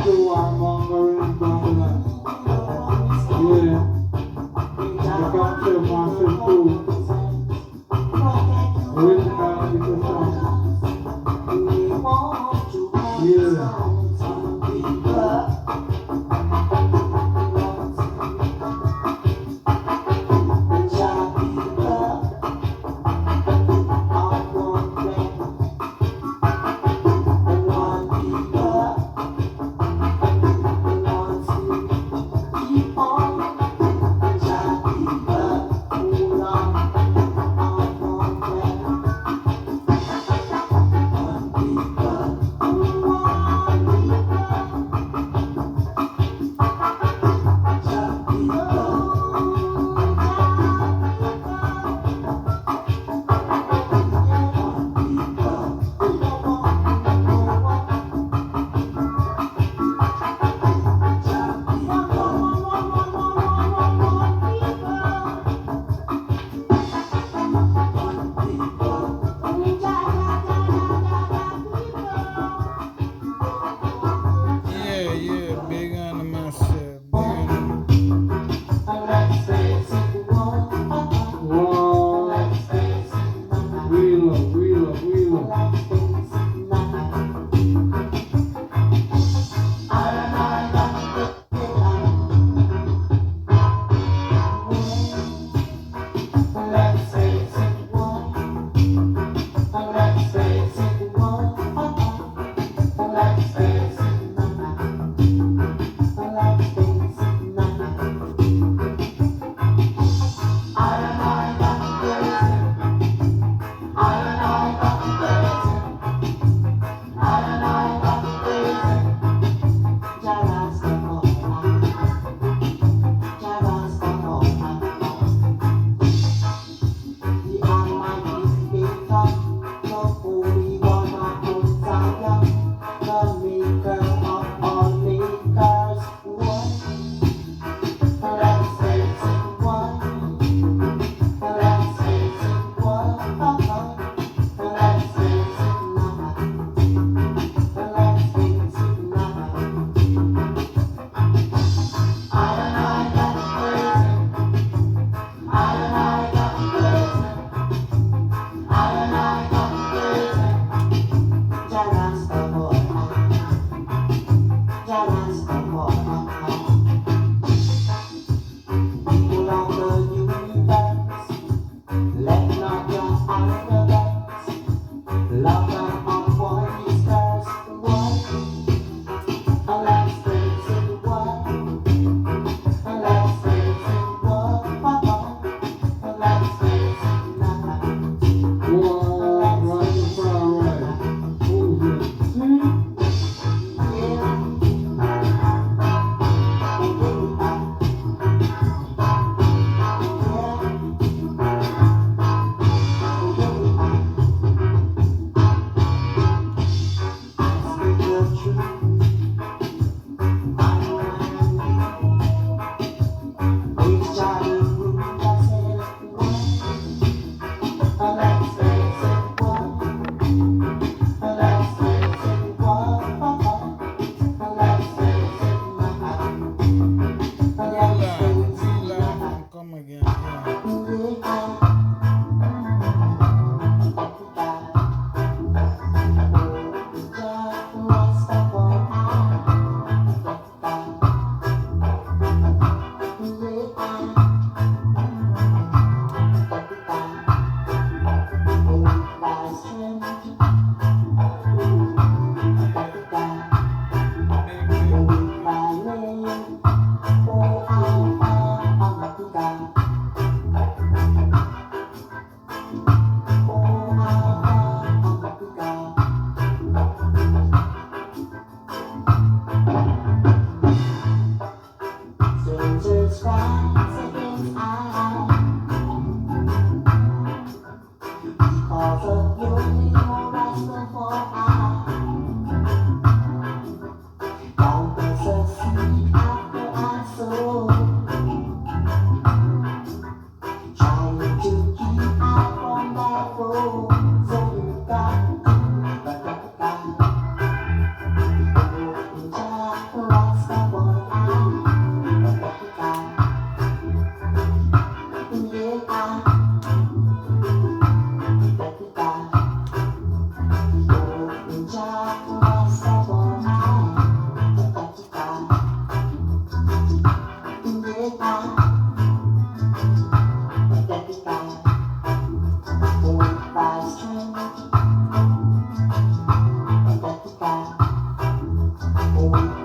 the warmonger in Babylon. Yeah. The capture master too. Will not be the song. Yeah.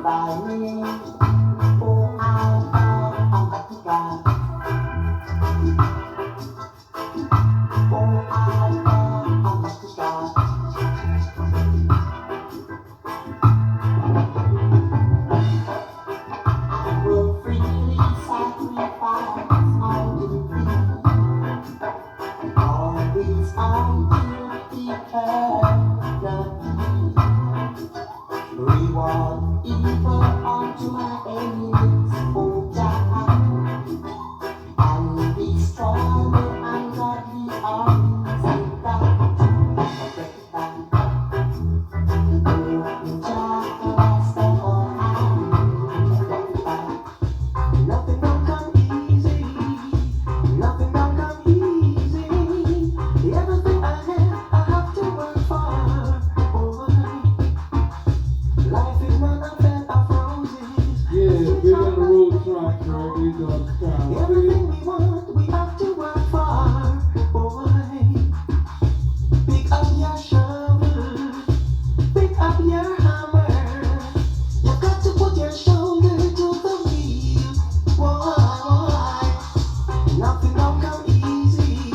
Everything we want, we have to work for, boy. Pick up your shovel, pick up your hammer. You got to put your shoulder to the wheel, boy. Nothing don't come easy,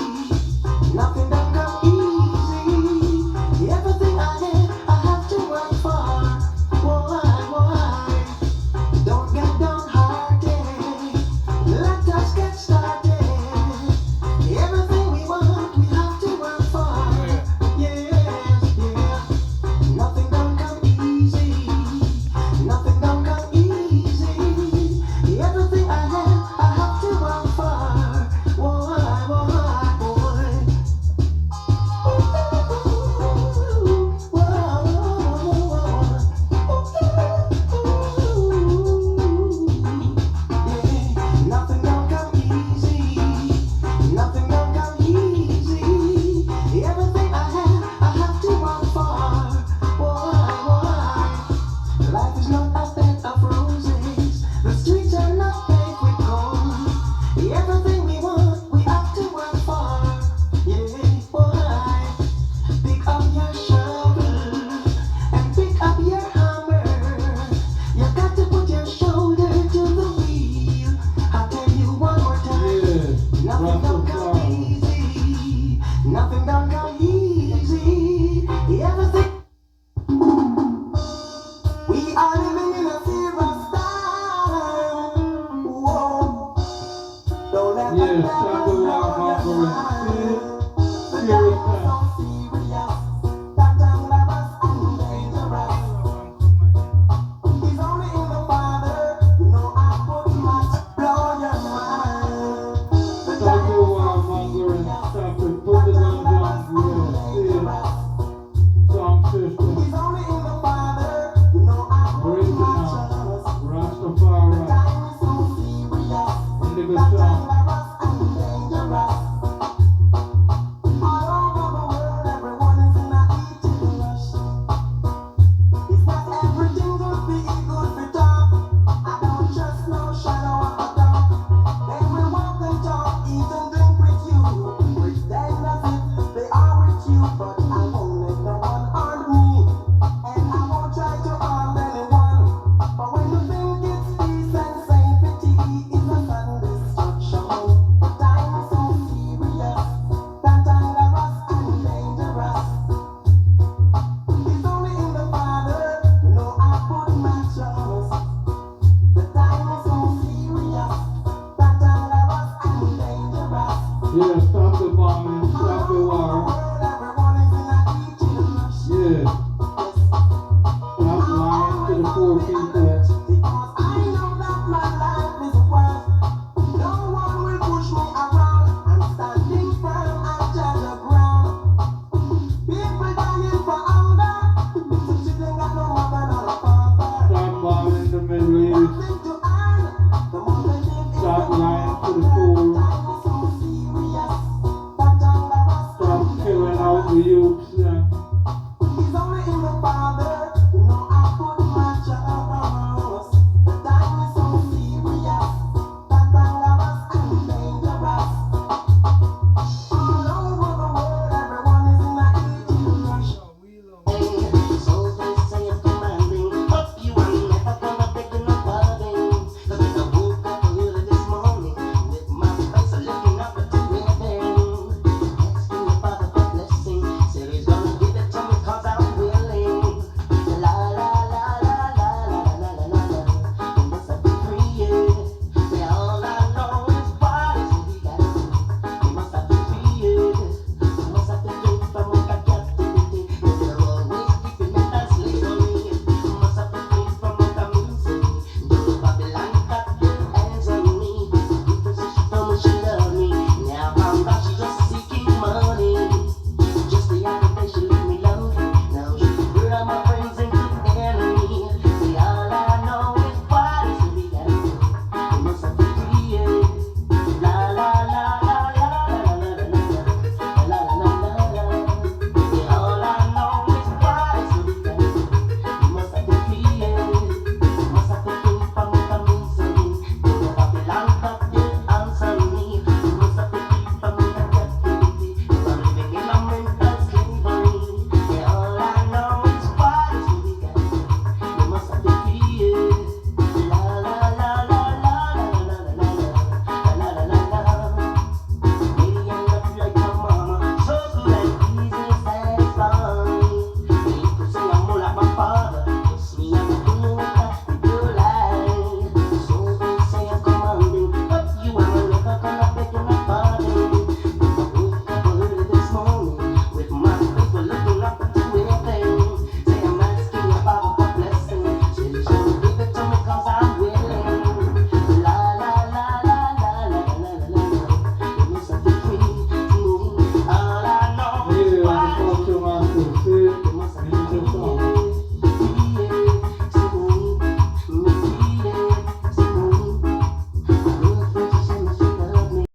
nothing don't come easy. Everything I have to work for, boy. Don't get downhearted. Let us get started. Everything we want, we have to work for. Yes, yeah. Nothing don't come easy. Nothing don't come easy. Everything I have to work for. Boy, boy, boy. Nothing don't come easy. Nothing don't come easy. Everything I have to work for. Boy. Life is not a bed of roses. The streets are not paved with gold. Everything we want, we have to work for. Yeah, boy. Pick up your shovel and pick up your hammer. You got to put your shoulder to the wheel. I'll tell you one more time. Nothing don't come easy. Nothing don't come easy. Everything. We are living in a serious time. Whoa. Don't let Yes, them time to walk off down your serious mind. time. Stop the warmongering, stop it, put the guns on, yes, sound system, original, Rastafari, Indica sound. Yes.